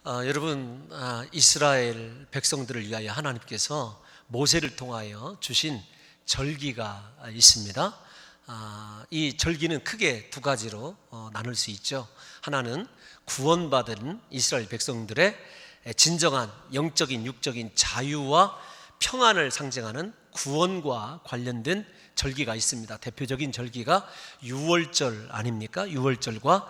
여러분, 이스라엘 백성들을 위하여 하나님께서 모세를 통하여 주신 절기가 있습니다. 이 절기는 크게 두 가지로 나눌 수 있죠. 하나는 구원받은 이스라엘 백성들의 진정한 영적인 육적인 자유와 평안을 상징하는 구원과 관련된 절기가 있습니다. 대표적인 절기가 유월절 아닙니까? 유월절과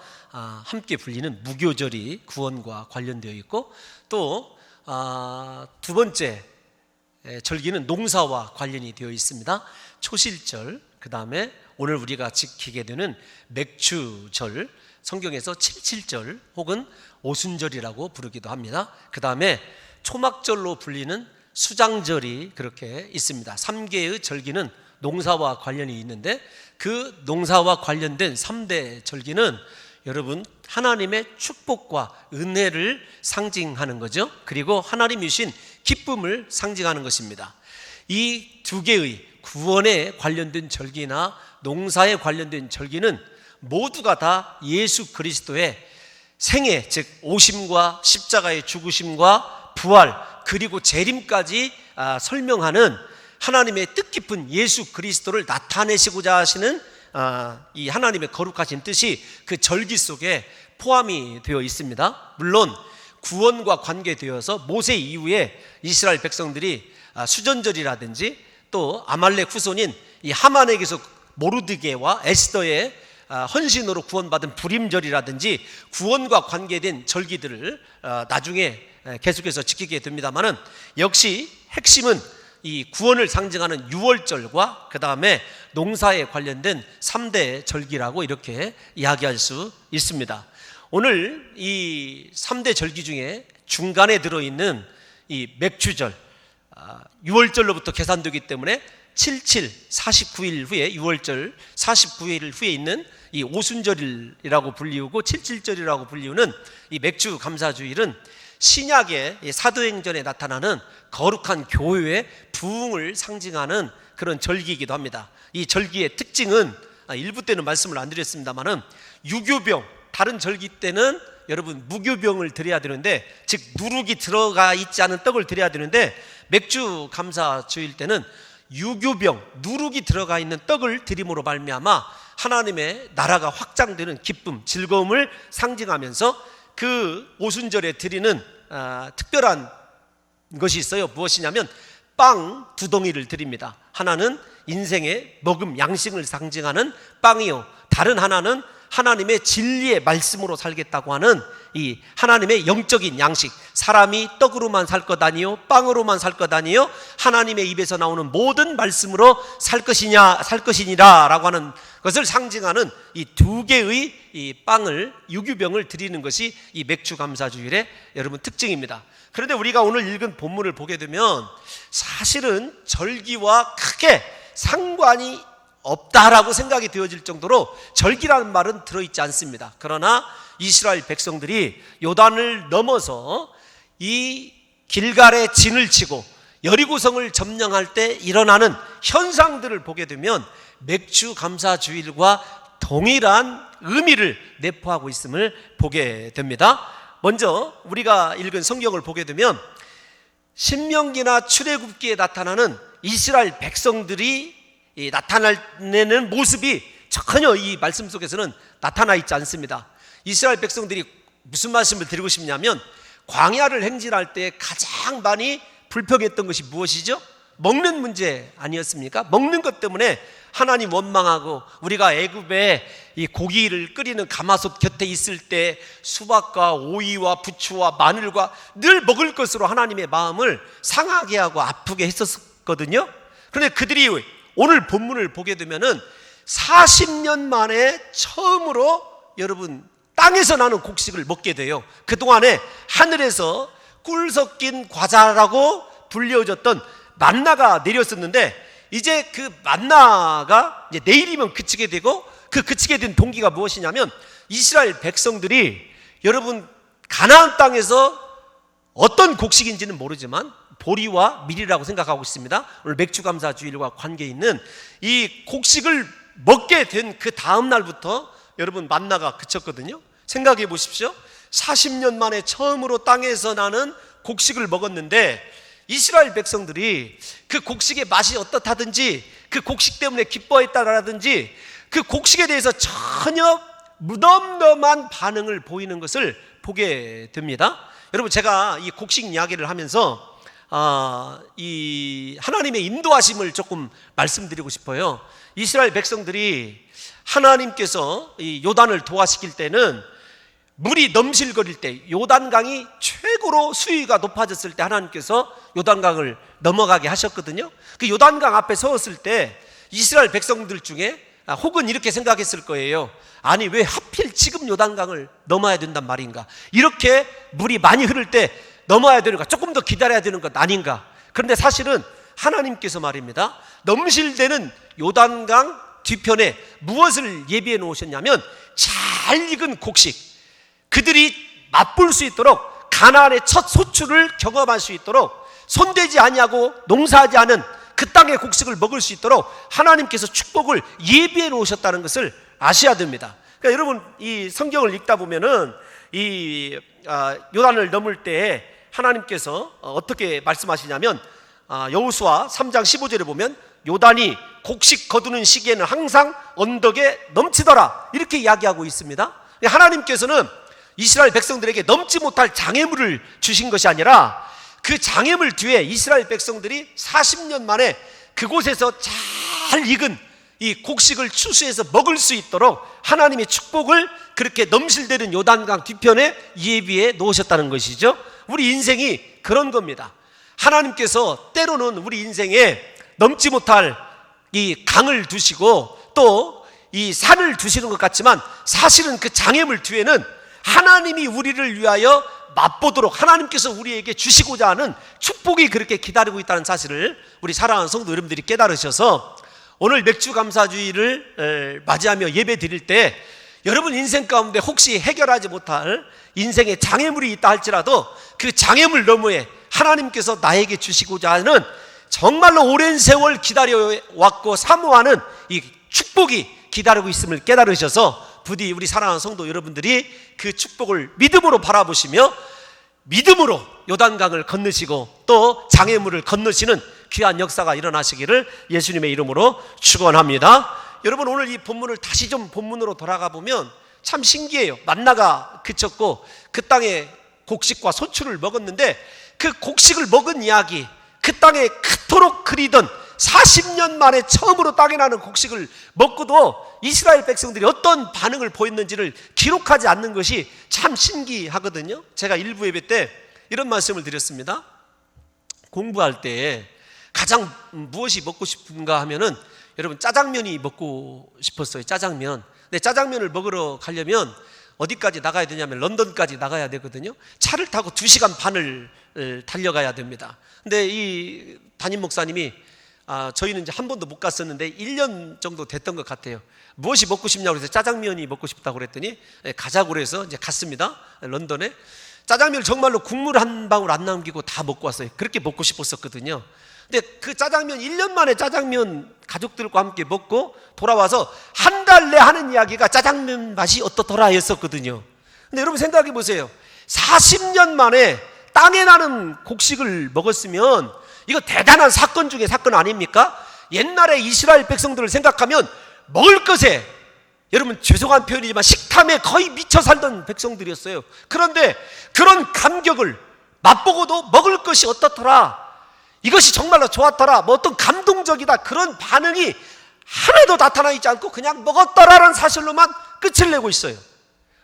함께 불리는 무교절이 구원과 관련되어 있고, 또 두 번째 절기는 농사와 관련이 되어 있습니다. 초실절, 그 다음에 오늘 우리가 지키게 되는 맥추절, 성경에서 칠칠절 혹은 오순절이라고 부르기도 합니다. 그 다음에 초막절로 불리는 수장절이 그렇게 있습니다. 3개의 절기는 농사와 관련이 있는데, 그 농사와 관련된 3대 절기는 여러분 하나님의 축복과 은혜를 상징하는 거죠. 그리고 하나님이 주신 기쁨을 상징하는 것입니다. 이 두 개의 구원에 관련된 절기나 농사에 관련된 절기는 모두가 다 예수 그리스도의 생애, 즉 오심과 십자가의 죽으심과 부활 그리고 재림까지 설명하는 하나님의 뜻깊은 예수 그리스도를 나타내시고자 하시는 이 하나님의 거룩하신 뜻이 그 절기 속에 포함이 되어 있습니다. 물론 구원과 관계되어서 모세 이후에 이스라엘 백성들이 수전절이라든지 또 아말렉 후손인 이 하만에게서 모르드게와 에스더의 헌신으로 구원받은 불임절이라든지 구원과 관계된 절기들을 나중에 계속해서 지키게 됩니다만은, 역시 핵심은 이 구원을 상징하는 유월절과 그 다음에 농사에 관련된 3대 절기라고 이렇게 이야기할 수 있습니다. 오늘 이 3대 절기 중에 중간에 들어있는 이 맥추절, 유월절로부터 계산되기 때문에 49일 후에, 유월절 49일 후에 있는 이 오순절이라고 불리우고 칠칠절이라고 불리우는 이 맥주 감사주일은 신약의 사도행전에 나타나는 거룩한 교회의 부흥을 상징하는 그런 절기이기도 합니다. 이 절기의 특징은 일부 때는 말씀을 안 드렸습니다만은, 유교병, 다른 절기 때는 여러분 무교병을 드려야 되는데, 즉 누룩이 들어가 있지 않은 떡을 드려야 되는데, 맥주 감사주일 때는 유교병, 누룩이 들어가 있는 떡을 드림으로 말미암아 하나님의 나라가 확장되는 기쁨, 즐거움을 상징하면서 그 오순절에 드리는 특별한 것이 있어요. 무엇이냐면 빵 2덩이를 드립니다. 하나는 인생의 먹음, 양식을 상징하는 빵이요, 다른 하나는 하나님의 진리의 말씀으로 살겠다고 하는 이 하나님의 영적인 양식, 사람이 떡으로만 살 것 아니요 빵으로만 살 것 아니요 하나님의 입에서 나오는 모든 말씀으로 살 것이니라 라고 하는 것을 상징하는 이 2개의 이 빵을, 유교병을 드리는 것이 이 맥주 감사주일의 여러분 특징입니다. 그런데 우리가 오늘 읽은 본문을 보게 되면 사실은 절기와 크게 상관이 없다라고 생각이 되어질 정도로 절기라는 말은 들어있지 않습니다. 그러나 이스라엘 백성들이 요단을 넘어서 이 길갈에 진을 치고 여리고성을 점령할 때 일어나는 현상들을 보게 되면 맥주 감사주일과 동일한 의미를 내포하고 있음을 보게 됩니다. 먼저 우리가 읽은 성경을 보게 되면 신명기나 출애굽기에 나타나는 이스라엘 백성들이 나타내는 모습이 전혀 이 말씀 속에서는 나타나 있지 않습니다. 이스라엘 백성들이 무슨 말씀을 드리고 싶냐면, 광야를 행진할 때 가장 많이 불평했던 것이 무엇이죠? 먹는 문제 아니었습니까? 먹는 것 때문에 하나님 원망하고, 우리가 애굽에 이 고기를 끓이는 가마솥 곁에 있을 때 수박과 오이와 부추와 마늘과 늘 먹을 것으로 하나님의 마음을 상하게 하고 아프게 했었거든요. 그런데 그들이 오늘 본문을 보게 되면은 40년 만에 처음으로 여러분 땅에서 나는 곡식을 먹게 돼요. 그동안에 하늘에서 꿀 섞인 과자라고 불려졌던 만나가 내렸었는데, 이제 그 만나가 이제 내일이면 그치게 되고, 그 그치게 된 동기가 무엇이냐면, 이스라엘 백성들이 여러분 가나안 땅에서 어떤 곡식인지는 모르지만 보리와 밀이라고 생각하고 있습니다. 오늘 맥주감사주일과 관계 있는 이 곡식을 먹게 된 그 다음 날부터 여러분 만나가 그쳤거든요. 생각해 보십시오. 40년 만에 처음으로 땅에서 나는 곡식을 먹었는데 이스라엘 백성들이 그 곡식의 맛이 어떻다든지 그 곡식 때문에 기뻐했다라든지 그 곡식에 대해서 전혀 무덤덤한 반응을 보이는 것을 보게 됩니다. 여러분, 제가 이 곡식 이야기를 하면서 이 하나님의 인도하심을 조금 말씀드리고 싶어요. 이스라엘 백성들이 하나님께서 이 요단을 도하시킬 때는 물이 넘실거릴 때, 요단강이 최고로 수위가 높아졌을 때 하나님께서 요단강을 넘어가게 하셨거든요. 그 요단강 앞에 서었을 때 이스라엘 백성들 중에 혹은 이렇게 생각했을 거예요. 아니, 왜 하필 지금 요단강을 넘어야 된단 말인가? 이렇게 물이 많이 흐를 때 넘어야 되는가? 조금 더 기다려야 되는 것 아닌가? 그런데 사실은 하나님께서 말입니다, 넘실대는 요단강 뒤편에 무엇을 예비해 놓으셨냐면 잘 익은 곡식, 그들이 맛볼 수 있도록 가나안의 첫 소출을 경험할 수 있도록 손대지 아니하고 농사하지 않은 그 땅의 곡식을 먹을 수 있도록 하나님께서 축복을 예비해 놓으셨다는 것을 아셔야 됩니다. 그러니까 여러분, 이 성경을 읽다 보면은 이 요단을 넘을 때 하나님께서 어떻게 말씀하시냐면 여호수아 3장 15절에 보면 요단이 곡식 거두는 시기에는 항상 언덕에 넘치더라, 이렇게 이야기하고 있습니다. 하나님께서는 이스라엘 백성들에게 넘지 못할 장애물을 주신 것이 아니라 그 장애물 뒤에 이스라엘 백성들이 40년 만에 그곳에서 잘 익은 이 곡식을 추수해서 먹을 수 있도록 하나님의 축복을 그렇게 넘실대는 요단강 뒤편에 예비해 놓으셨다는 것이죠. 우리 인생이 그런 겁니다. 하나님께서 때로는 우리 인생에 넘지 못할 이 강을 두시고 또 이 산을 두시는 것 같지만 사실은 그 장애물 뒤에는 하나님이 우리를 위하여 맛보도록 하나님께서 우리에게 주시고자 하는 축복이 그렇게 기다리고 있다는 사실을 우리 사랑하는 성도 여러분들이 깨달으셔서 오늘 맥주감사주의를 맞이하며 예배 드릴 때 여러분 인생 가운데 혹시 해결하지 못할 인생의 장애물이 있다 할지라도 그 장애물 너머에 하나님께서 나에게 주시고자 하는 정말로 오랜 세월 기다려왔고 사모하는 이 축복이 기다리고 있음을 깨달으셔서 부디 우리 사랑하는 성도 여러분들이 그 축복을 믿음으로 바라보시며 믿음으로 요단강을 건너시고 또 장애물을 건너시는 귀한 역사가 일어나시기를 예수님의 이름으로 축원합니다. 여러분, 오늘 이 본문을 다시 좀 본문으로 돌아가 보면 참 신기해요. 만나가 그쳤고 그 땅에 곡식과 소출을 먹었는데 그 곡식을 먹은 이야기, 그 땅에 그토록 그리던 40년 만에 처음으로 땅에 나는 곡식을 먹고도 이스라엘 백성들이 어떤 반응을 보였는지를 기록하지 않는 것이 참 신기하거든요. 제가 일부 예배 때 이런 말씀을 드렸습니다. 공부할 때 가장 무엇이 먹고 싶은가 하면은 여러분 짜장면이 먹고 싶었어요. 짜장면. 근데 짜장면을 먹으러 가려면 어디까지 나가야 되냐면 런던까지 나가야 되거든요. 차를 타고 2시간 반을 달려가야 됩니다. 근데 이 담임 목사님이 저희는 이제 한 번도 못 갔었는데 1년 정도 됐던 것 같아요. 무엇이 먹고 싶냐고 그래서 짜장면이 먹고 싶다고 그랬더니 가자고 그래서 이제 갔습니다. 런던에. 짜장면을 정말로 국물 한 방울 안 남기고 다 먹고 왔어요. 그렇게 먹고 싶었었거든요. 근데 그 짜장면 1년 만에 짜장면 가족들과 함께 먹고 돌아와서 한 달 내 하는 이야기가 짜장면 맛이 어떻더라 였었거든요. 근데 여러분 생각해 보세요. 40년 만에 땅에 나는 곡식을 먹었으면 이거 대단한 사건 중에 사건 아닙니까? 옛날에 이스라엘 백성들을 생각하면 먹을 것에, 여러분 죄송한 표현이지만 식탐에 거의 미쳐 살던 백성들이었어요. 그런데 그런 감격을 맛보고도 먹을 것이 어떻더라, 이것이 정말로 좋았더라, 뭐 어떤 감동적이다, 그런 반응이 하나도 나타나 있지 않고 그냥 먹었더라라는 사실로만 끝을 내고 있어요.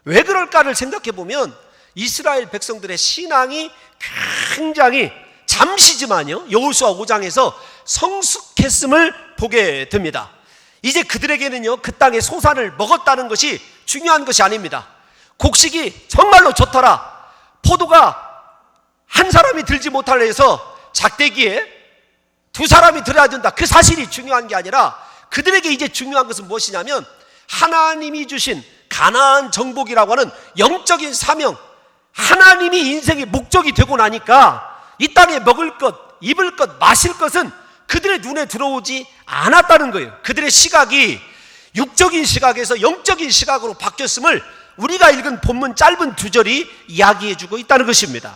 왜 그럴까를 생각해 보면 이스라엘 백성들의 신앙이 굉장히 잠시지만요 여호수아 5장에서 성숙했음을 보게 됩니다. 이제 그들에게는요 그 땅의 소산을 먹었다는 것이 중요한 것이 아닙니다. 곡식이 정말로 좋더라, 포도가 한 사람이 들지 못하려 해서 작대기에 2사람이 들어야 된다, 그 사실이 중요한 게 아니라 그들에게 이제 중요한 것은 무엇이냐면 하나님이 주신 가나안 정복이라고 하는 영적인 사명, 하나님이 인생의 목적이 되고 나니까 이 땅에 먹을 것, 입을 것, 마실 것은 그들의 눈에 들어오지 않았다는 거예요. 그들의 시각이 육적인 시각에서 영적인 시각으로 바뀌었음을 우리가 읽은 본문 짧은 2절이 이야기해주고 있다는 것입니다.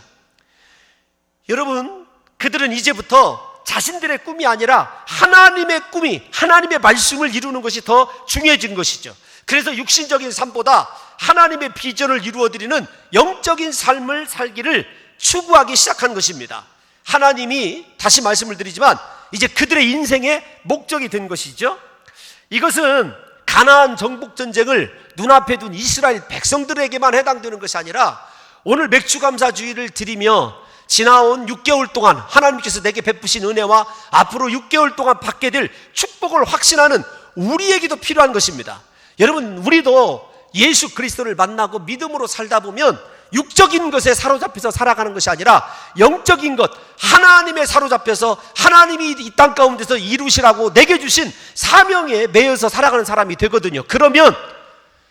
여러분, 그들은 이제부터 자신들의 꿈이 아니라 하나님의 꿈이, 하나님의 말씀을 이루는 것이 더 중요해진 것이죠. 그래서 육신적인 삶보다 하나님의 비전을 이루어드리는 영적인 삶을 살기를 추구하기 시작한 것입니다. 하나님이, 다시 말씀을 드리지만, 이제 그들의 인생의 목적이 된 것이죠. 이것은 가나안 정복 전쟁을 눈앞에 둔 이스라엘 백성들에게만 해당되는 것이 아니라 오늘 맥주감사주의를 드리며 지나온 6개월 동안 하나님께서 내게 베푸신 은혜와 앞으로 6개월 동안 받게 될 축복을 확신하는 우리에게도 필요한 것입니다. 여러분, 우리도 예수 그리스도를 만나고 믿음으로 살다 보면 육적인 것에 사로잡혀서 살아가는 것이 아니라 영적인 것, 하나님에 사로잡혀서 하나님이 이 땅 가운데서 이루시라고 내게 주신 사명에 매여서 살아가는 사람이 되거든요. 그러면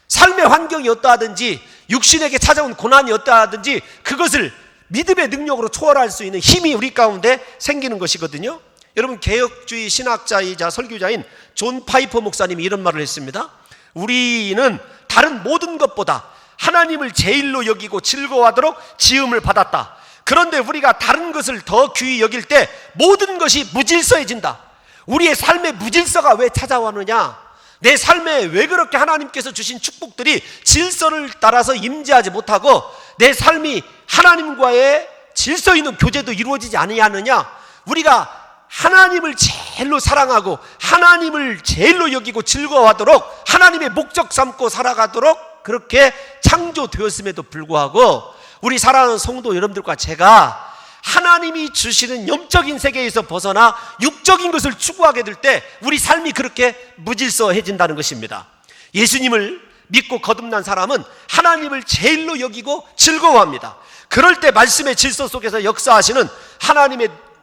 삶의 환경이 어떠하든지, 육신에게 찾아온 고난이 어떠하든지 그것을 믿음의 능력으로 초월할 수 있는 힘이 우리 가운데 생기는 것이거든요. 여러분, 개혁주의 신학자이자 설교자인 존 파이퍼 목사님이 이런 말을 했습니다. 우리는 다른 모든 것보다 하나님을 제일로 여기고 즐거워하도록 지음을 받았다. 그런데 우리가 다른 것을 더 귀히 여길 때 모든 것이 무질서해진다. 우리의 삶의 무질서가 왜 찾아왔느냐? 내 삶에 왜 그렇게 하나님께서 주신 축복들이 질서를 따라서 임재하지 못하고 내 삶이 하나님과의 질서 있는 교제도 이루어지지 아니하느냐? 우리가 하나님을 제일로 사랑하고 하나님을 제일로 여기고 즐거워하도록 하나님의 목적 삼고 살아가도록 그렇게 창조되었음에도 불구하고 우리 사랑하는 성도 여러분들과 제가 하나님이 주시는 영적인 세계에서 벗어나 육적인 것을 추구하게 될 때 우리 삶이 그렇게 무질서해진다는 것입니다. 예수님을 믿고 거듭난 사람은 하나님을 제일로 여기고 즐거워합니다. 그럴 때 말씀의 질서 속에서 역사하시는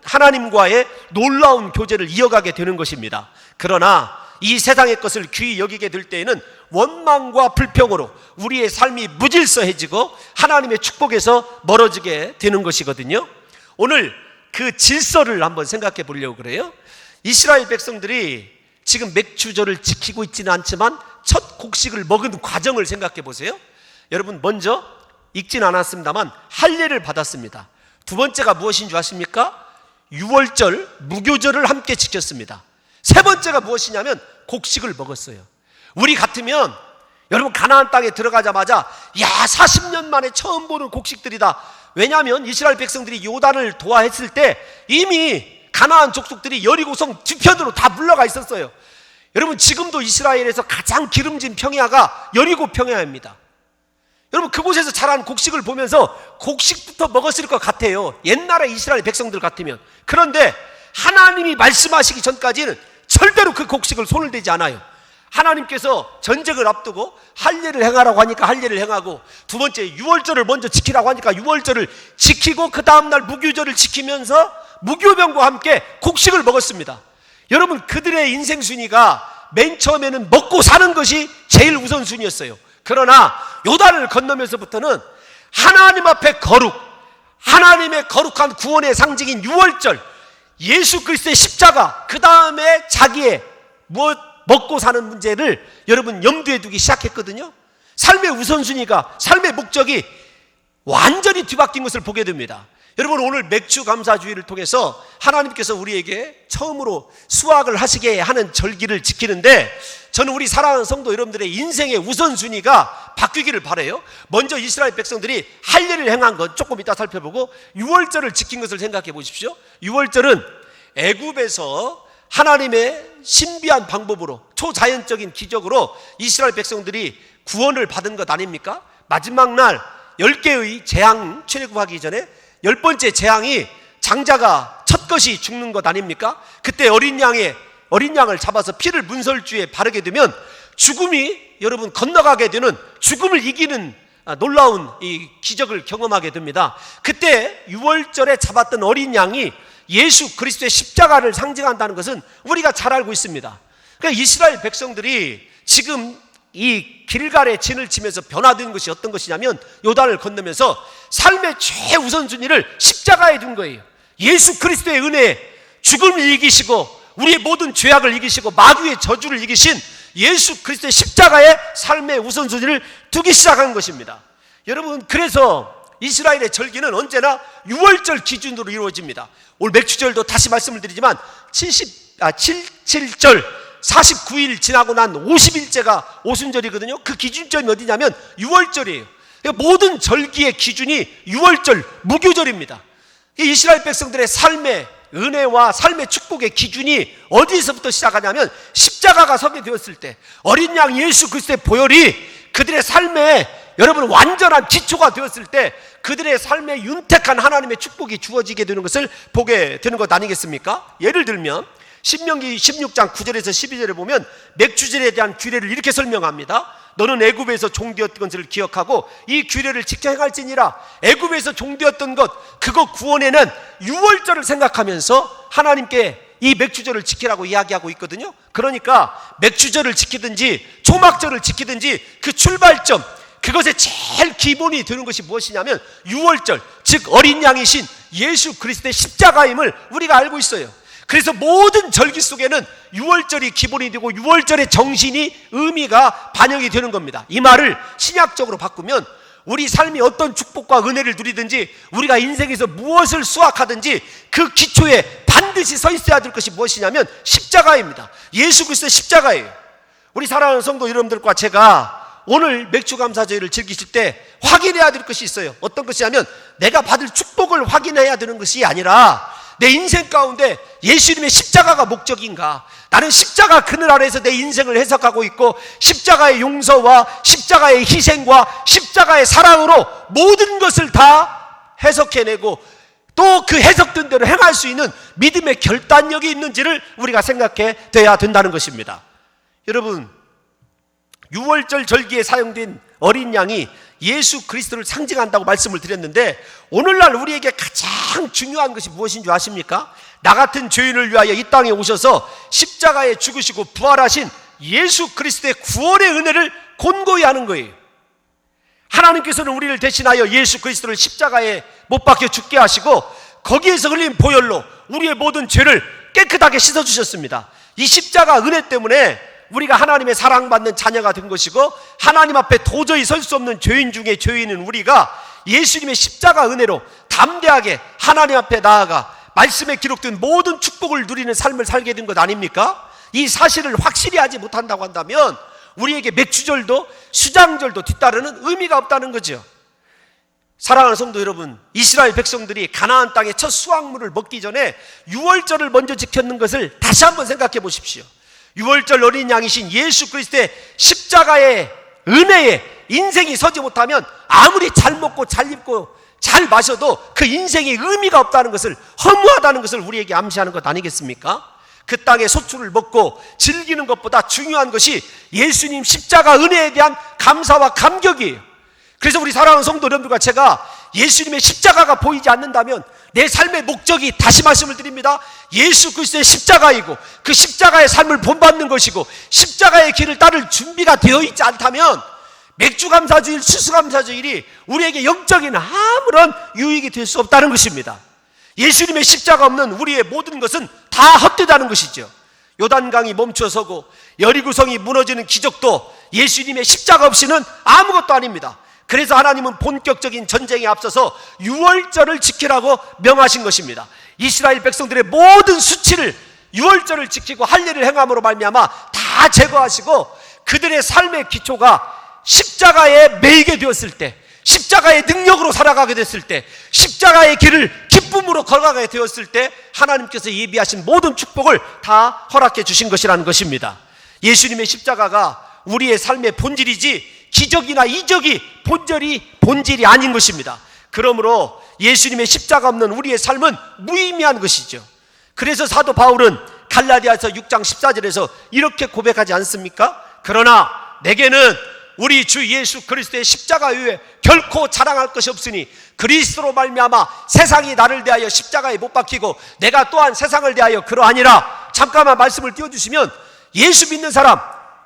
하나님과의 놀라운 교제를 이어가게 되는 것입니다. 그러나 이 세상의 것을 귀히 여기게 될 때에는 원망과 불평으로 우리의 삶이 무질서해지고 하나님의 축복에서 멀어지게 되는 것이거든요. 오늘 그 질서를 한번 생각해 보려고 그래요. 이스라엘 백성들이 지금 맥주절을 지키고 있지는 않지만 첫 곡식을 먹은 과정을 생각해 보세요. 여러분, 먼저 읽진 않았습니다만 할례를 받았습니다. 두 번째가 무엇인 줄 아십니까? 유월절, 무교절을 함께 지켰습니다. 세 번째가 무엇이냐면 곡식을 먹었어요. 우리 같으면 여러분, 가나안 땅에 들어가자마자 40년 만에 처음 보는 곡식들이다. 왜냐하면 이스라엘 백성들이 요단을 도하했을 때 이미 가나안 족속들이 여리고성 뒤편으로 다 물러가 있었어요. 여러분, 지금도 이스라엘에서 가장 기름진 평야가 여리고 평야입니다. 여러분, 그곳에서 자란 곡식을 보면서 곡식부터 먹었을 것 같아요. 옛날에 이스라엘 백성들 같으면. 그런데 하나님이 말씀하시기 전까지는 절대로 그 곡식을 손을 대지 않아요. 하나님께서 전쟁을 앞두고 할례를 행하라고 하니까 할례를 행하고, 두 번째 유월절을 먼저 지키라고 하니까 유월절을 지키고 그 다음날 무교절을 지키면서 무교병과 함께 곡식을 먹었습니다. 여러분, 그들의 인생 순위가 맨 처음에는 먹고 사는 것이 제일 우선순위였어요. 그러나 요단을 건너면서부터는 하나님 앞에 거룩, 하나님의 거룩한 구원의 상징인 유월절, 예수 그리스도의 십자가, 그 다음에 자기의 먹고 사는 문제를 여러분 염두에 두기 시작했거든요. 삶의 우선순위가, 삶의 목적이 완전히 뒤바뀐 것을 보게 됩니다. 여러분, 오늘 맥주 감사주의를 통해서 하나님께서 우리에게 처음으로 수확을 하시게 하는 절기를 지키는데, 저는 우리 사랑하는 성도 여러분들의 인생의 우선순위가 바뀌기를 바라요. 먼저 이스라엘 백성들이 할례를 행한 건 조금 이따 살펴보고, 유월절을 지킨 것을 생각해 보십시오. 유월절은 애굽에서 하나님의 신비한 방법으로, 초자연적인 기적으로 이스라엘 백성들이 구원을 받은 것 아닙니까? 마지막 날 10개의 재앙 출애굽하기 전에 10번째 재앙이 장자가 첫 것이 죽는 것 아닙니까? 그때 어린 양을 잡아서 피를 문설주에 바르게 되면 죽음이 여러분 건너가게 되는, 죽음을 이기는 놀라운 이 기적을 경험하게 됩니다. 그때 유월절에 잡았던 어린 양이 예수 그리스도의 십자가를 상징한다는 것은 우리가 잘 알고 있습니다. 그러니까 이스라엘 백성들이 지금 이 길갈의 진을 치면서 변화된 것이 어떤 것이냐면, 요단을 건너면서 삶의 최우선순위를 십자가에 둔 거예요. 예수 그리스도의 은혜에 죽음을 이기시고 우리의 모든 죄악을 이기시고 마귀의 저주를 이기신 예수 그리스도의 십자가의 삶의 우선순위를 두기 시작한 것입니다. 여러분, 그래서 이스라엘의 절기는 언제나 유월절 기준으로 이루어집니다. 오늘 맥주절도 다시 말씀을 드리지만 77절 49일 지나고 난 50일째가 오순절이거든요. 그 기준점이 어디냐면 유월절이에요. 모든 절기의 기준이 유월절, 무교절입니다. 이스라엘 백성들의 삶의 은혜와 삶의 축복의 기준이 어디서부터 시작하냐면 십자가가 서게 되었을 때, 어린 양 예수 그리스도의 보혈이 그들의 삶에 여러분 완전한 기초가 되었을 때 그들의 삶에 윤택한 하나님의 축복이 주어지게 되는 것을 보게 되는 것 아니겠습니까? 예를 들면 신명기 16장 9절에서 12절에 보면 맥주절에 대한 규례를 이렇게 설명합니다. 너는 애굽에서 종되었던 것을 기억하고 이 규례를 지켜 행할지니라. 애굽에서 종되었던 것, 그거 구원에는 유월절을 생각하면서 하나님께 이 맥주절을 지키라고 이야기하고 있거든요. 그러니까 맥주절을 지키든지 초막절을 지키든지 그 출발점, 그것의 제일 기본이 되는 것이 무엇이냐면 유월절, 즉 어린 양이신 예수 그리스도의 십자가임을 우리가 알고 있어요. 그래서 모든 절기 속에는 유월절이 기본이 되고 유월절의 정신이, 의미가 반영이 되는 겁니다. 이 말을 신약적으로 바꾸면 우리 삶이 어떤 축복과 은혜를 누리든지 우리가 인생에서 무엇을 수확하든지 그 기초에 반드시 서 있어야 될 것이 무엇이냐면 십자가입니다. 예수 그리스도의 십자가예요. 우리 사랑하는 성도 여러분들과 제가 오늘 맥주감사절을 즐기실 때 확인해야 될 것이 있어요. 어떤 것이냐면 내가 받을 축복을 확인해야 되는 것이 아니라 내 인생 가운데 예수님의 십자가가 목적인가? 나는 십자가 그늘 아래에서 내 인생을 해석하고 있고 십자가의 용서와 십자가의 희생과 십자가의 사랑으로 모든 것을 다 해석해내고 또 그 해석된 대로 행할 수 있는 믿음의 결단력이 있는지를 우리가 생각해 돼야 된다는 것입니다. 여러분, 유월절 절기에 사용된 어린 양이 예수 그리스도를 상징한다고 말씀을 드렸는데 오늘날 우리에게 가장 중요한 것이 무엇인 줄 아십니까? 나 같은 죄인을 위하여 이 땅에 오셔서 십자가에 죽으시고 부활하신 예수 그리스도의 구원의 은혜를 권고히 하는 거예요. 하나님께서는 우리를 대신하여 예수 그리스도를 십자가에 못 박혀 죽게 하시고 거기에서 흘린 보혈로 우리의 모든 죄를 깨끗하게 씻어주셨습니다. 이 십자가 은혜 때문에 우리가 하나님의 사랑받는 자녀가 된 것이고 하나님 앞에 도저히 설 수 없는 죄인 중에 죄인은 우리가 예수님의 십자가 은혜로 담대하게 하나님 앞에 나아가 말씀에 기록된 모든 축복을 누리는 삶을 살게 된 것 아닙니까? 이 사실을 확실히 하지 못한다고 한다면 우리에게 맥주절도 수장절도 뒤따르는 의미가 없다는 거죠. 사랑하는 성도 여러분, 이스라엘 백성들이 가나안 땅의 첫 수확물을 먹기 전에 유월절을 먼저 지켰는 것을 다시 한번 생각해 보십시오. 유월절 어린 양이신 예수 그리스도의 십자가의 은혜에 인생이 서지 못하면 아무리 잘 먹고 잘 입고 잘 마셔도 그 인생의 의미가 없다는 것을, 허무하다는 것을 우리에게 암시하는 것 아니겠습니까? 그 땅의 소출을 먹고 즐기는 것보다 중요한 것이 예수님 십자가 은혜에 대한 감사와 감격이에요. 그래서 우리 사랑하는 성도 여러분들과 제가 예수님의 십자가가 보이지 않는다면 내 삶의 목적이, 다시 말씀을 드립니다, 예수 그리스도의 십자가이고 그 십자가의 삶을 본받는 것이고 십자가의 길을 따를 준비가 되어 있지 않다면 맥주감사주일, 추수감사주일이 우리에게 영적인 아무런 유익이 될 수 없다는 것입니다. 예수님의 십자가 없는 우리의 모든 것은 다 헛되다는 것이죠. 요단강이 멈춰서고 여리고성이 무너지는 기적도 예수님의 십자가 없이는 아무것도 아닙니다. 그래서 하나님은 본격적인 전쟁에 앞서서 유월절을 지키라고 명하신 것입니다. 이스라엘 백성들의 모든 수치를 유월절을 지키고 할례를 행함으로 말미암아 다 제거하시고 그들의 삶의 기초가 십자가에 매이게 되었을 때, 십자가의 능력으로 살아가게 됐을 때, 십자가의 길을 기쁨으로 걸어가게 되었을 때 하나님께서 예비하신 모든 축복을 다 허락해 주신 것이라는 것입니다. 예수님의 십자가가 우리의 삶의 본질이지 기적이나 이적이 본질이 아닌 것입니다. 그러므로 예수님의 십자가 없는 우리의 삶은 무의미한 것이죠. 그래서 사도 바울은 갈라디아서 6장 14절에서 이렇게 고백하지 않습니까? 그러나 내게는 우리 주 예수 그리스도의 십자가 외에 결코 자랑할 것이 없으니 그리스도로 말미암아 세상이 나를 대하여 십자가에 못 박히고 내가 또한 세상을 대하여 그러하니라. 잠깐만 말씀을 띄워주시면, 예수 믿는 사람,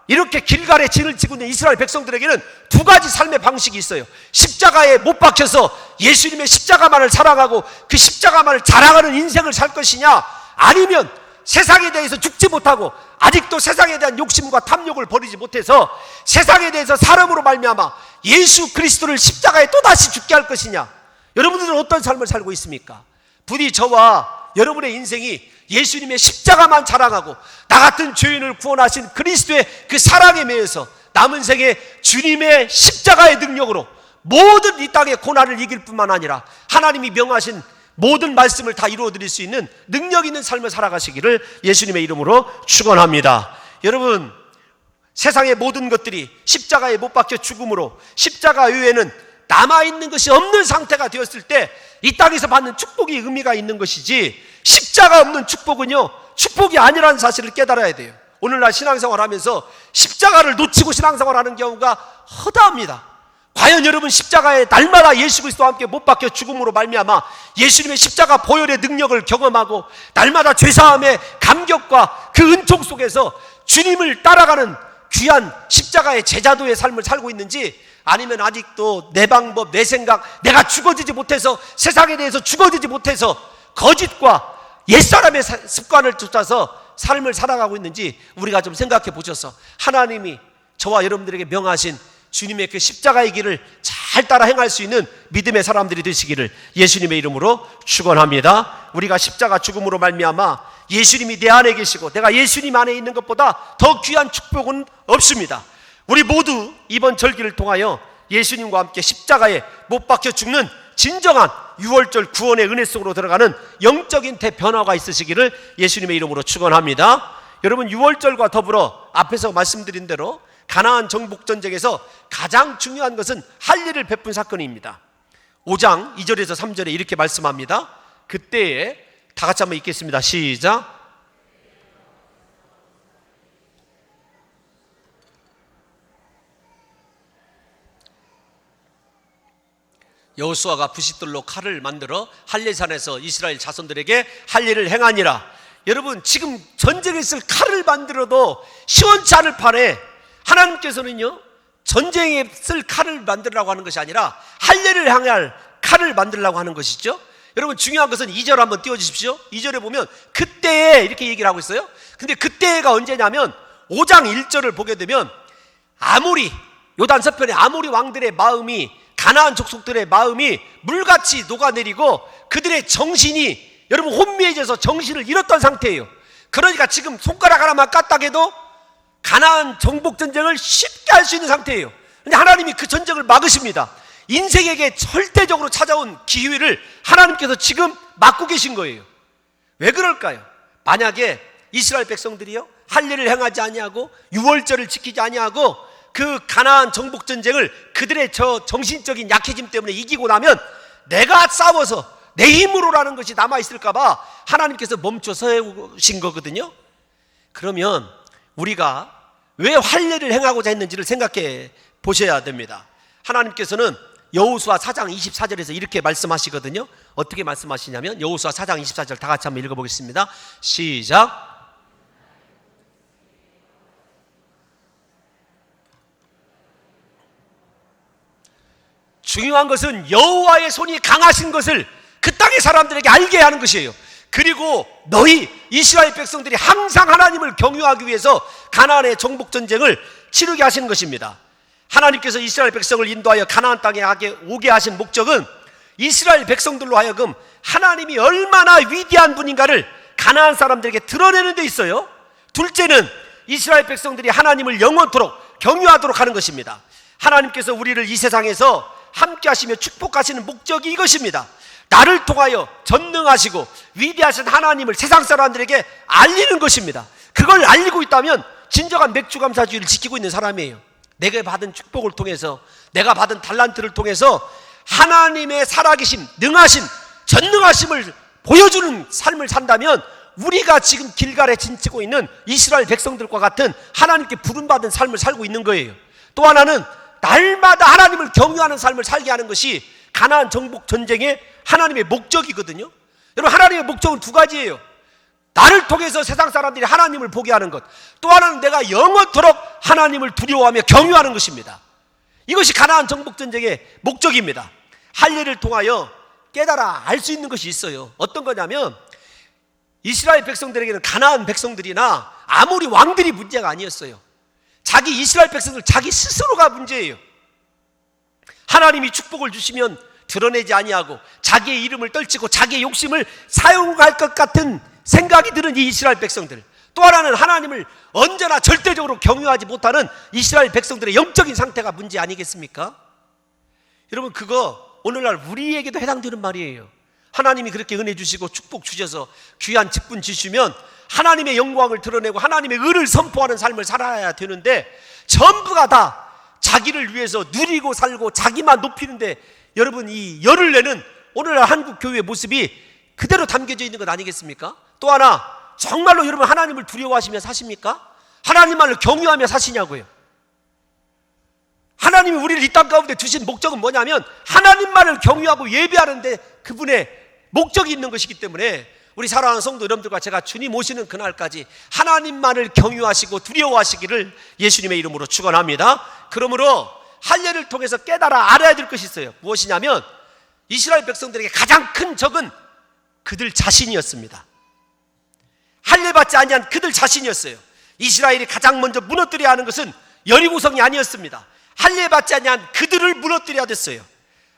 이렇게 길갈에 진을 치고 있는 이스라엘 백성들에게는 두 가지 삶의 방식이 있어요. 십자가에 못 박혀서 예수님의 십자가만을 사랑하고 그 십자가만을 자랑하는 인생을 살 것이냐, 아니면 세상에 대해서 죽지 못하고 아직도 세상에 대한 욕심과 탐욕을 버리지 못해서 세상에 대해서 사람으로 말미암아 예수 그리스도를 십자가에 또다시 죽게 할 것이냐? 여러분들은 어떤 삶을 살고 있습니까? 부디 저와 여러분의 인생이 예수님의 십자가만 자랑하고 나 같은 죄인을 구원하신 그리스도의 그 사랑에 매여서 남은 생에 주님의 십자가의 능력으로 모든 이 땅의 고난을 이길 뿐만 아니라 하나님이 명하신 모든 말씀을 다 이루어드릴 수 있는 능력 있는 삶을 살아가시기를 예수님의 이름으로 축원합니다. 여러분, 세상의 모든 것들이 십자가에 못 박혀 죽음으로 십자가 외에는 남아있는 것이 없는 상태가 되었을 때 이 땅에서 받는 축복이 의미가 있는 것이지, 십자가 없는 축복은요 축복이 아니라는 사실을 깨달아야 돼요. 오늘날 신앙생활 하면서 십자가를 놓치고 신앙생활 하는 경우가 허다합니다. 과연 여러분 십자가에 날마다 예수 그리스도와 함께 못 박혀 죽음으로 말미암아 예수님의 십자가 보혈의 능력을 경험하고 날마다 죄사함의 감격과 그 은총 속에서 주님을 따라가는 귀한 십자가의 제자도의 삶을 살고 있는지, 아니면 아직도 내 방법, 내 생각, 내가 죽어지지 못해서, 세상에 대해서 죽어지지 못해서 거짓과 옛사람의 습관을 쫓아서 삶을 살아가고 있는지 우리가 좀 생각해 보셔서 하나님이 저와 여러분들에게 명하신 주님의 그 십자가의 길을 잘 따라 행할 수 있는 믿음의 사람들이 되시기를 예수님의 이름으로 축원합니다. 우리가 십자가 죽음으로 말미암아 예수님이 내 안에 계시고 내가 예수님 안에 있는 것보다 더 귀한 축복은 없습니다. 우리 모두 이번 절기를 통하여 예수님과 함께 십자가에 못 박혀 죽는 진정한 6월절 구원의 은혜 속으로 들어가는 영적인 대변화가 있으시기를 예수님의 이름으로 축원합니다. 여러분, 6월절과 더불어 앞에서 말씀드린 대로 가나안 정복 전쟁에서 가장 중요한 것은 할례를 베푼 사건입니다. 5장 2절에서 3절에 이렇게 말씀합니다. 그때에 다 같이 한번 읽겠습니다. 시작. 여호수아가 부싯돌로 칼을 만들어 할례산에서 이스라엘 자손들에게 할례를 행하니라. 여러분, 지금 전쟁에 쓸 칼을 만들어도 시원치 않을 판에 하나님께서는요 전쟁에 쓸 칼을 만들라고 하는 것이 아니라 할례를 향할 칼을 만들라고 하는 것이죠. 여러분, 중요한 것은 2절 한번 띄워주십시오. 2절에 보면 그때에 이렇게 얘기를 하고 있어요. 근데 그때가 언제냐면 5장 1절을 보게 되면 아모리, 요단 서편의 아모리 왕들의 마음이, 가나안 족속들의 마음이 물같이 녹아내리고 그들의 정신이 여러분 혼미해져서 정신을 잃었던 상태예요. 그러니까 지금 손가락 하나만 까딱해도 가나안 정복 전쟁을 쉽게 할 수 있는 상태예요. 근데 하나님이 그 전쟁을 막으십니다. 인생에게 절대적으로 찾아온 기회를 하나님께서 지금 막고 계신 거예요. 왜 그럴까요? 만약에 이스라엘 백성들이요 할례를 행하지 아니하고 유월절을 지키지 아니하고 그 가나안 정복 전쟁을 그들의 저 정신적인 약해짐 때문에 이기고 나면 내가 싸워서 내 힘으로라는 것이 남아있을까 봐 하나님께서 멈춰 세우신 거거든요. 그러면 우리가 왜 할례를 행하고자 했는지를 생각해 보셔야 됩니다. 하나님께서는 여호수아 4장 24절에서 이렇게 말씀하시거든요. 어떻게 말씀하시냐면 여호수아 4장 24절 다 같이 한번 읽어보겠습니다. 시작. 중요한 것은 여호와의 손이 강하신 것을 그 땅의 사람들에게 알게 하는 것이에요. 그리고 너희 이스라엘 백성들이 항상 하나님을 경유하기 위해서 가나안의 정복 전쟁을 치르게 하시는 것입니다. 하나님께서 이스라엘 백성을 인도하여 가나안 땅에 오게 하신 목적은 이스라엘 백성들로 하여금 하나님이 얼마나 위대한 분인가를 가나안 사람들에게 드러내는 데 있어요. 둘째는 이스라엘 백성들이 하나님을 영원토록 경유하도록 하는 것입니다. 하나님께서 우리를 이 세상에서 함께 하시며 축복하시는 목적이 이것입니다. 나를 통하여 전능하시고 위대하신 하나님을 세상 사람들에게 알리는 것입니다. 그걸 알리고 있다면 진정한 맥주감사주의를 지키고 있는 사람이에요. 내가 받은 축복을 통해서, 내가 받은 달란트를 통해서 하나님의 살아계심, 능하심, 전능하심을 보여주는 삶을 산다면 우리가 지금 길갈에 진치고 있는 이스라엘 백성들과 같은 하나님께 부름받은 삶을 살고 있는 거예요. 또 하나는 날마다 하나님을 경유하는 삶을 살게 하는 것이 가나안 정복 전쟁의 하나님의 목적이거든요. 여러분, 하나님의 목적은 두 가지예요. 나를 통해서 세상 사람들이 하나님을 보게 하는 것, 또 하나는 내가 영원토록 하나님을 두려워하며 경유하는 것입니다. 이것이 가나안 정복 전쟁의 목적입니다. 할례를 통하여 깨달아 알 수 있는 것이 있어요. 어떤 거냐면 이스라엘 백성들에게는 가나안 백성들이나 아모리 왕들이 문제가 아니었어요. 자기 이스라엘 백성들 자기 스스로가 문제예요. 하나님이 축복을 주시면 드러내지 아니하고 자기의 이름을 떨치고 자기의 욕심을 사용할 것 같은 생각이 드는 이 이스라엘 백성들, 또 하나는 하나님을 언제나 절대적으로 경유하지 못하는 이스라엘 백성들의 영적인 상태가 문제 아니겠습니까? 여러분, 그거 오늘날 우리에게도 해당되는 말이에요. 하나님이 그렇게 은혜 주시고 축복 주셔서 귀한 직분 주시면 하나님의 영광을 드러내고 하나님의 의를 선포하는 삶을 살아야 되는데, 전부가 다 자기를 위해서 누리고 살고 자기만 높이는데, 여러분, 이 열을 내는 오늘날 한국 교회의 모습이 그대로 담겨져 있는 것 아니겠습니까? 또 하나, 정말로 여러분 하나님을 두려워하시며 사십니까? 하나님만을 경유하며 사시냐고요. 하나님이 우리를 이 땅 가운데 두신 목적은 뭐냐면 하나님만을 경유하고 예배하는데 그분의 목적이 있는 것이기 때문에 우리 사랑하는 성도 여러분들과 제가 주님 오시는 그날까지 하나님만을 경유하시고 두려워하시기를 예수님의 이름으로 축원합니다. 그러므로 할례를 통해서 깨달아 알아야 될 것이 있어요. 무엇이냐면 이스라엘 백성들에게 가장 큰 적은 그들 자신이었습니다. 할례 받지 아니한 그들 자신이었어요. 이스라엘이 가장 먼저 무너뜨려야 하는 것은 여리고성이 아니었습니다. 할례 받지 아니한 그들을 무너뜨려야 됐어요.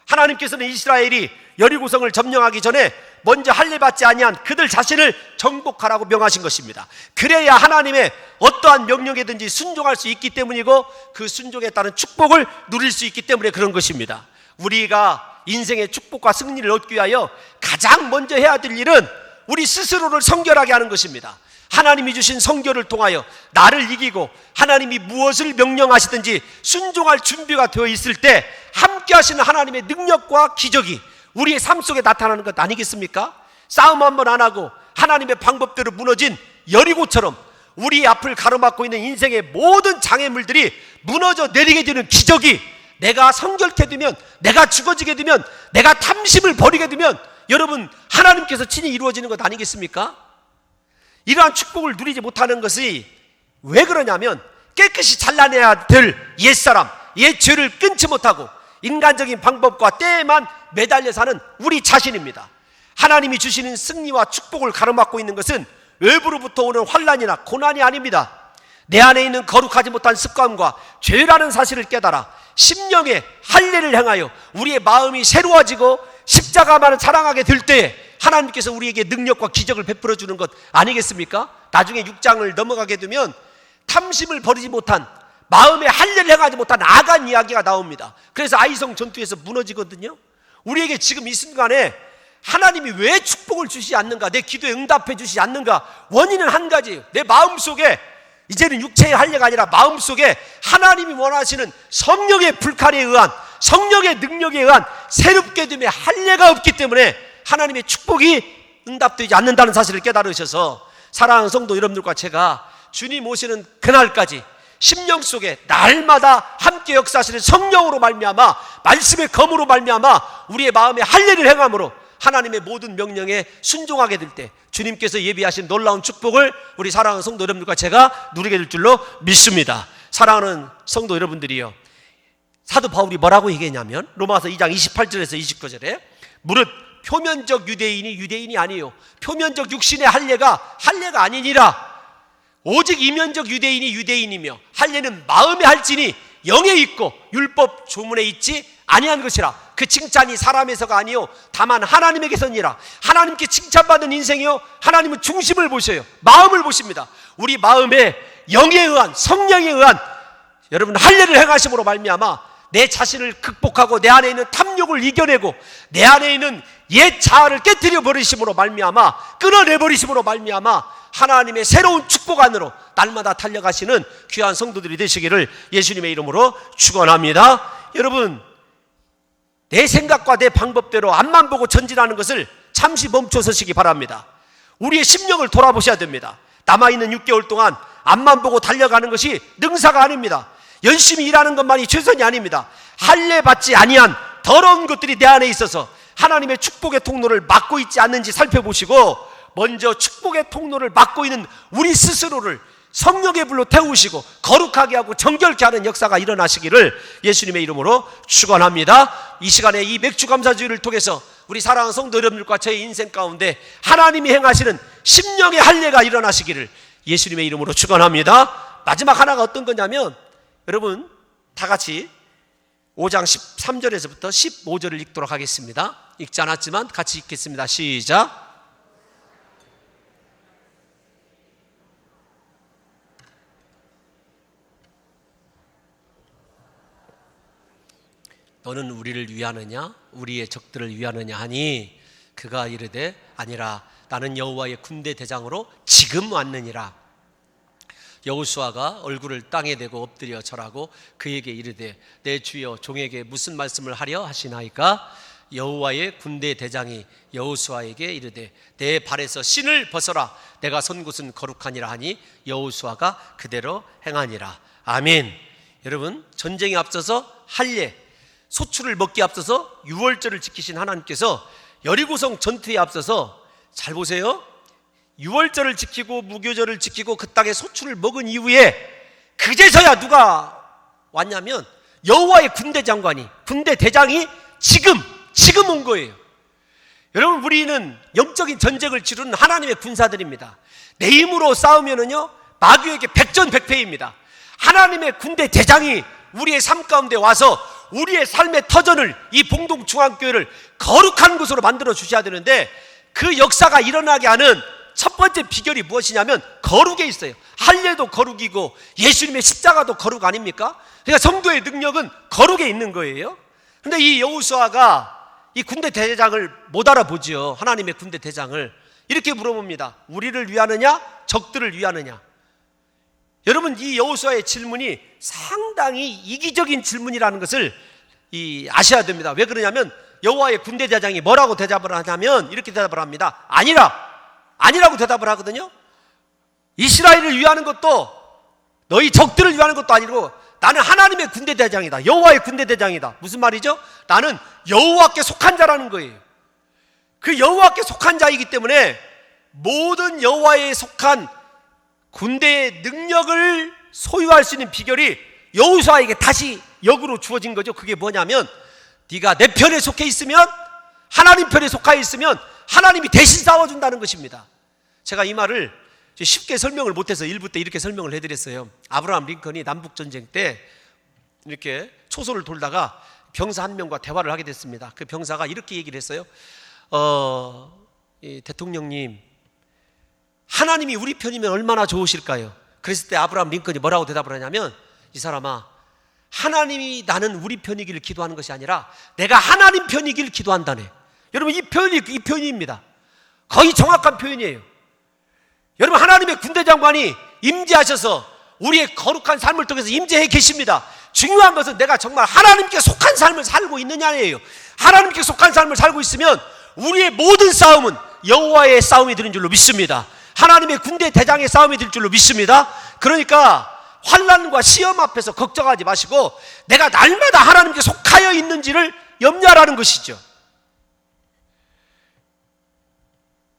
하나님께서는 이스라엘이 여리고성을 점령하기 전에 먼저 할례 받지 아니한 그들 자신을 정복하라고 명하신 것입니다. 그래야 하나님의 어떠한 명령에든지 순종할 수 있기 때문이고 그 순종에 따른 축복을 누릴 수 있기 때문에 그런 것입니다. 우리가 인생의 축복과 승리를 얻기 위하여 가장 먼저 해야 될 일은 우리 스스로를 성결하게 하는 것입니다. 하나님이 주신 성결을 통하여 나를 이기고 하나님이 무엇을 명령하시든지 순종할 준비가 되어 있을 때 함께 하시는 하나님의 능력과 기적이 우리의 삶 속에 나타나는 것 아니겠습니까? 싸움 한번 안 하고 하나님의 방법대로 무너진 여리고처럼 우리의 앞을 가로막고 있는 인생의 모든 장애물들이 무너져 내리게 되는 기적이, 내가 성결케 되면, 내가 죽어지게 되면, 내가 탐심을 버리게 되면 여러분 하나님께서 친히 이루어지는 것 아니겠습니까? 이러한 축복을 누리지 못하는 것이 왜 그러냐면 깨끗이 잘라내야 될 옛사람, 옛 죄를 끊지 못하고 인간적인 방법과 때에만 매달려 사는 우리 자신입니다. 하나님이 주시는 승리와 축복을 가로막고 있는 것은 외부로부터 오는 환난이나 고난이 아닙니다. 내 안에 있는 거룩하지 못한 습관과 죄라는 사실을 깨달아 심령의 할례를 향하여 우리의 마음이 새로워지고 십자가만을 사랑하게 될 때에 하나님께서 우리에게 능력과 기적을 베풀어 주는 것 아니겠습니까? 나중에 6장을 넘어가게 되면 탐심을 버리지 못한, 마음의 할례를 행하지 못한 아간 이야기가 나옵니다. 그래서 아이성 전투에서 무너지거든요. 우리에게 지금 이 순간에 하나님이 왜 축복을 주시지 않는가, 내 기도에 응답해 주시지 않는가, 원인은 한 가지예요. 내 마음속에 이제는 육체의 할례가 아니라 마음속에 하나님이 원하시는 성령의 불칼에 의한, 성령의 능력에 의한 새롭게 됨의 할례가 없기 때문에 하나님의 축복이 응답되지 않는다는 사실을 깨달으셔서 사랑하는 성도 여러분들과 제가 주님 오시는 그날까지 심령 속에 날마다 함께 역사하시는 성령으로 말미암아, 말씀의 검으로 말미암아 우리의 마음에 할례를 행함으로 하나님의 모든 명령에 순종하게 될 때 주님께서 예비하신 놀라운 축복을 우리 사랑하는 성도 여러분들과 제가 누리게 될 줄로 믿습니다. 사랑하는 성도 여러분들이요, 사도 바울이 뭐라고 얘기했냐면 로마서 2장 28절에서 29절에 무릇 표면적 유대인이 아니요 표면적 육신의 할례가 아니니라. 오직 이면적 유대인이며 할례는 마음에 할지니 영에 있고 율법 조문에 있지 아니한 것이라. 그 칭찬이 사람에서가 아니요 다만 하나님에게서니라. 하나님께 칭찬받는 인생이요, 하나님은 중심을 보셔요. 마음을 보십니다. 우리 마음에 영에 의한, 성령에 의한 여러분 할례를 행하심으로 말미암아 내 자신을 극복하고 내 안에 있는 탐욕을 이겨내고 내 안에 있는 옛 자아를 깨뜨려 버리심으로 말미암아, 끊어내 버리심으로 말미암아 하나님의 새로운 축복 안으로 날마다 달려가시는 귀한 성도들이 되시기를 예수님의 이름으로 축원합니다. 여러분, 내 생각과 내 방법대로 앞만 보고 전진하는 것을 잠시 멈춰서시기 바랍니다. 우리의 심령을 돌아보셔야 됩니다. 남아있는 6개월 동안 앞만 보고 달려가는 것이 능사가 아닙니다. 열심히 일하는 것만이 최선이 아닙니다. 할례 받지 아니한 더러운 것들이 내 안에 있어서 하나님의 축복의 통로를 막고 있지 않는지 살펴보시고, 먼저 축복의 통로를 막고 있는 우리 스스로를 성령의 불로 태우시고 거룩하게 하고 정결케 하는 역사가 일어나시기를 예수님의 이름으로 축원합니다. 이 시간에 이 맥주 감사주의를 통해서 우리 사랑하는 성도 여러분들과 저의 인생 가운데 하나님이 행하시는 심령의 할례가 일어나시기를 예수님의 이름으로 축원합니다. 마지막 하나가 어떤 거냐면, 여러분 다 같이 5장 13절에서부터 15절을 읽도록 하겠습니다. 읽지 않았지만 같이 읽겠습니다. 시작. 너는 우리를 위하느냐 우리의 적들을 위하느냐 하니 그가 이르되 아니라 나는 여호와의 군대 대장으로 지금 왔느니라. 여호수아가 얼굴을 땅에 대고 엎드려 절하고 그에게 이르되 내 주여 종에게 무슨 말씀을 하려 하시나이까. 여호와의 군대 대장이 여호수아에게 이르되 내 발에서 신을 벗어라 내가 선 곳은 거룩하니라 하니 여호수아가 그대로 행하니라. 아멘. 여러분, 전쟁에 앞서서 할례, 소출을 먹기에 앞서서 유월절을 지키신 하나님께서 여리고성 전투에 앞서서, 잘 보세요, 유월절을 지키고 무교절을 지키고 그 땅에 소출을 먹은 이후에 그제서야 누가 왔냐면 여호와의 군대 장관이, 군대 대장이 지금 온 거예요. 여러분, 우리는 영적인 전쟁을 치르는 하나님의 군사들입니다. 내 힘으로 싸우면은요 마귀에게 백전백패입니다. 하나님의 군대 대장이 우리의 삶 가운데 와서 우리의 삶의 터전을, 이 봉동중앙교회를 거룩한 곳으로 만들어 주셔야 되는데, 그 역사가 일어나게 하는 첫 번째 비결이 무엇이냐면 거룩에 있어요. 할례도 거룩이고 예수님의 십자가도 거룩 아닙니까? 그러니까 성도의 능력은 거룩에 있는 거예요. 그런데 이 여호수아가 이 군대 대장을 못 알아보지요. 하나님의 군대 대장을 이렇게 물어봅니다. 우리를 위하느냐 적들을 위하느냐. 여러분, 이 여호수아의 질문이 상당히 이기적인 질문이라는 것을 아셔야 됩니다. 왜 그러냐면 여호와의 군대 대장이 뭐라고 대답을 하냐면 이렇게 대답을 합니다. 아니라고 대답을 하거든요. 이스라엘을 위하는 것도 너희 적들을 위하는 것도 아니고 나는 하나님의 군대 대장이다. 여호와의 군대 대장이다. 무슨 말이죠? 나는 여호와께 속한 자라는 거예요. 그 여호와께 속한 자이기 때문에 모든 여호와에 속한 군대의 능력을 소유할 수 있는 비결이 여호수아에게 다시 역으로 주어진 거죠. 그게 뭐냐면 네가 내 편에 속해 있으면, 하나님 편에 속하여 있으면 하나님이 대신 싸워준다는 것입니다. 제가 이 말을 쉽게 설명을 못해서 1부 때 이렇게 설명을 해드렸어요. 아브라함 링컨이 남북전쟁 때 이렇게 초소를 돌다가 병사 한 명과 대화를 하게 됐습니다. 그 병사가 이렇게 얘기를 했어요. 대통령님, 하나님이 우리 편이면 얼마나 좋으실까요? 그랬을 때 아브라함 링컨이 뭐라고 대답을 하냐면, 이 사람아, 하나님이 나는 우리 편이기를 기도하는 것이 아니라 내가 하나님 편이기를 기도한다네. 여러분, 이 표현입니다. 거의 정확한 표현이에요. 여러분, 하나님의 군대 장관이 임재하셔서 우리의 거룩한 삶을 통해서 임재해 계십니다. 중요한 것은 내가 정말 하나님께 속한 삶을 살고 있느냐예요. 하나님께 속한 삶을 살고 있으면 우리의 모든 싸움은 여호와의 싸움이 되는 줄로 믿습니다. 하나님의 군대 대장의 싸움이 될 줄로 믿습니다. 그러니까 환난과 시험 앞에서 걱정하지 마시고 내가 날마다 하나님께 속하여 있는지를 염려하라는 것이죠.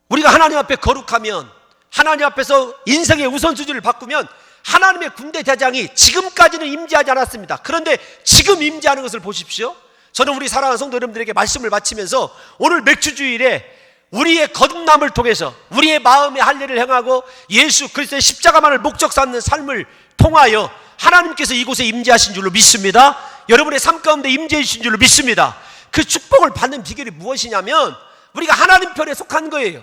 우리가 하나님 앞에 거룩하면, 하나님 앞에서 인생의 우선순위를 바꾸면 하나님의 군대 대장이 지금까지는 임재하지 않았습니다. 그런데 지금 임재하는 것을 보십시오. 저는 우리 사랑하는 성도 여러분들에게 말씀을 마치면서 오늘 맥주주일에 우리의 거듭남을 통해서 우리의 마음의 할례를 행하고 예수 그리스도의 십자가만을 목적 삼는 삶을 통하여 하나님께서 이곳에 임재하신 줄로 믿습니다. 여러분의 삶 가운데 임재해 주신 줄로 믿습니다. 그 축복을 받는 비결이 무엇이냐면 우리가 하나님 편에 속한 거예요.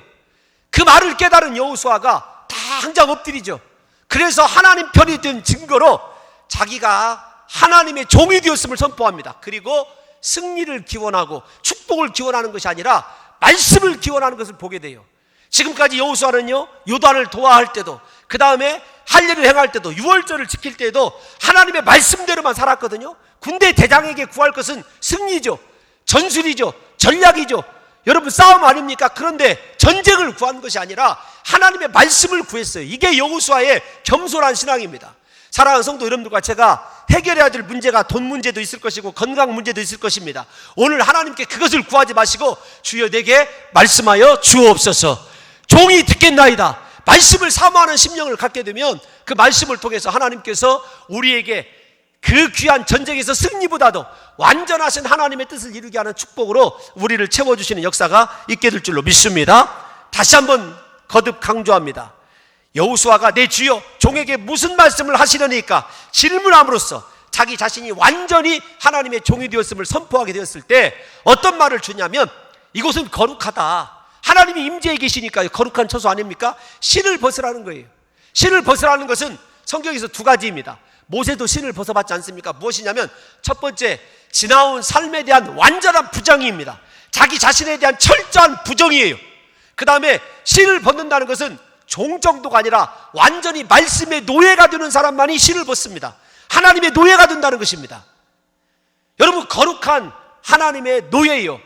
그 말을 깨달은 여호수아가 다 항상 엎드리죠. 그래서 하나님 편이 된 증거로 자기가 하나님의 종이 되었음을 선포합니다. 그리고 승리를 기원하고 축복을 기원하는 것이 아니라 말씀을 기원하는 것을 보게 돼요. 지금까지 여호수아는요, 요단을 도하할 때도, 그 다음에 할례를 행할 때도, 유월절을 지킬 때도 하나님의 말씀대로만 살았거든요. 군대 대장에게 구할 것은 승리죠, 전술이죠, 전략이죠. 여러분, 싸움 아닙니까? 그런데 전쟁을 구한 것이 아니라 하나님의 말씀을 구했어요. 이게 여호수아의 겸손한 신앙입니다. 사랑하는 성도 여러분들과 제가 해결해야 될 문제가 돈 문제도 있을 것이고 건강 문제도 있을 것입니다. 오늘 하나님께 그것을 구하지 마시고 주여 내게 말씀하여 주옵소서. 종이 듣겠나이다. 말씀을 사모하는 심령을 갖게 되면 그 말씀을 통해서 하나님께서 우리에게 그 귀한 전쟁에서 승리보다도 완전하신 하나님의 뜻을 이루게 하는 축복으로 우리를 채워주시는 역사가 있게 될 줄로 믿습니다. 다시 한번 거듭 강조합니다. 여호수아가 내 주여 종에게 무슨 말씀을 하시려니까 질문함으로써 자기 자신이 완전히 하나님의 종이 되었음을 선포하게 되었을 때 어떤 말을 주냐면 이곳은 거룩하다. 하나님이 임재해 계시니까 거룩한 처소 아닙니까? 신을 벗으라는 거예요. 신을 벗으라는 것은 성경에서 두 가지입니다. 모세도 신을 벗어봤지 않습니까? 무엇이냐면 첫 번째, 지나온 삶에 대한 완전한 부정입니다. 자기 자신에 대한 철저한 부정이에요. 그 다음에 신을 벗는다는 것은 종 정도가 아니라 완전히 말씀의 노예가 되는 사람만이 신을 벗습니다. 하나님의 노예가 된다는 것입니다. 여러분, 거룩한 하나님의 노예예요.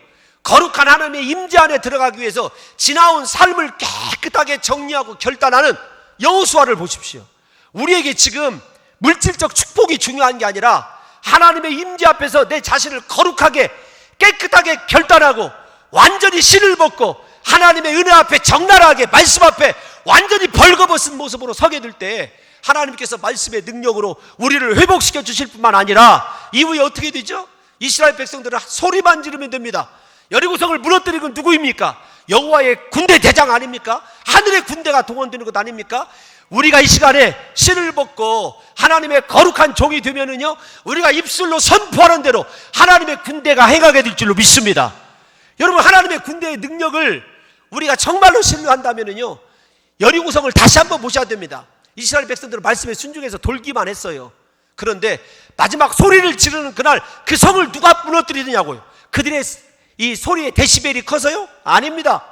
거룩한 하나님의 임재 안에 들어가기 위해서 지나온 삶을 깨끗하게 정리하고 결단하는 여호수아를 보십시오. 우리에게 지금 물질적 축복이 중요한 게 아니라 하나님의 임재 앞에서 내 자신을 거룩하게 깨끗하게 결단하고 완전히 신을 벗고 하나님의 은혜 앞에 적나라하게 말씀 앞에 완전히 벌거벗은 모습으로 서게 될 때 하나님께서 말씀의 능력으로 우리를 회복시켜 주실 뿐만 아니라 이후에 어떻게 되죠? 이스라엘 백성들은 소리만 지르면 됩니다. 여리고성을 무너뜨린 건 누구입니까? 여호와의 군대 대장 아닙니까? 하늘의 군대가 동원되는 것 아닙니까? 우리가 이 시간에 신을 벗고 하나님의 거룩한 종이 되면은요, 우리가 입술로 선포하는 대로 하나님의 군대가 행하게 될 줄로 믿습니다. 여러분, 하나님의 군대의 능력을 우리가 정말로 신뢰한다면은요, 여리고성을 다시 한번 보셔야 됩니다. 이스라엘 백성들은 말씀에 순종해서 돌기만 했어요. 그런데 마지막 소리를 지르는 그날 그 성을 누가 무너뜨리느냐고요? 그들의 이 소리의 데시벨이 커서요? 아닙니다.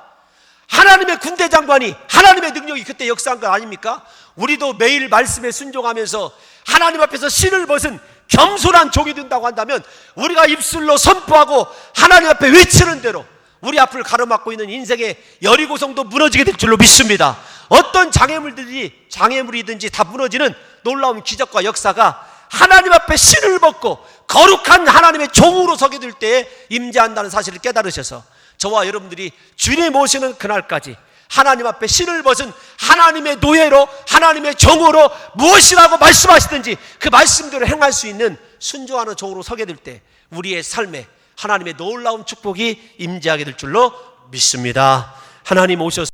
하나님의 군대 장관이, 하나님의 능력이 그때 역사한 거 아닙니까? 우리도 매일 말씀에 순종하면서 하나님 앞에서 신을 벗은 겸손한 종이 된다고 한다면 우리가 입술로 선포하고 하나님 앞에 외치는 대로 우리 앞을 가로막고 있는 인생의 여리고성도 무너지게 될 줄로 믿습니다. 어떤 장애물이든지 다 무너지는 놀라운 기적과 역사가 하나님 앞에 신을 벗고 거룩한 하나님의 종으로 서게 될 때에 임재한다는 사실을 깨달으셔서 저와 여러분들이 주님 모시는 그날까지 하나님 앞에 신을 벗은 하나님의 노예로, 하나님의 종으로 무엇이라고 말씀하시든지 그 말씀대로 행할 수 있는 순종하는 종으로 서게 될 때 우리의 삶에 하나님의 놀라운 축복이 임재하게 될 줄로 믿습니다. 하나님 오셔서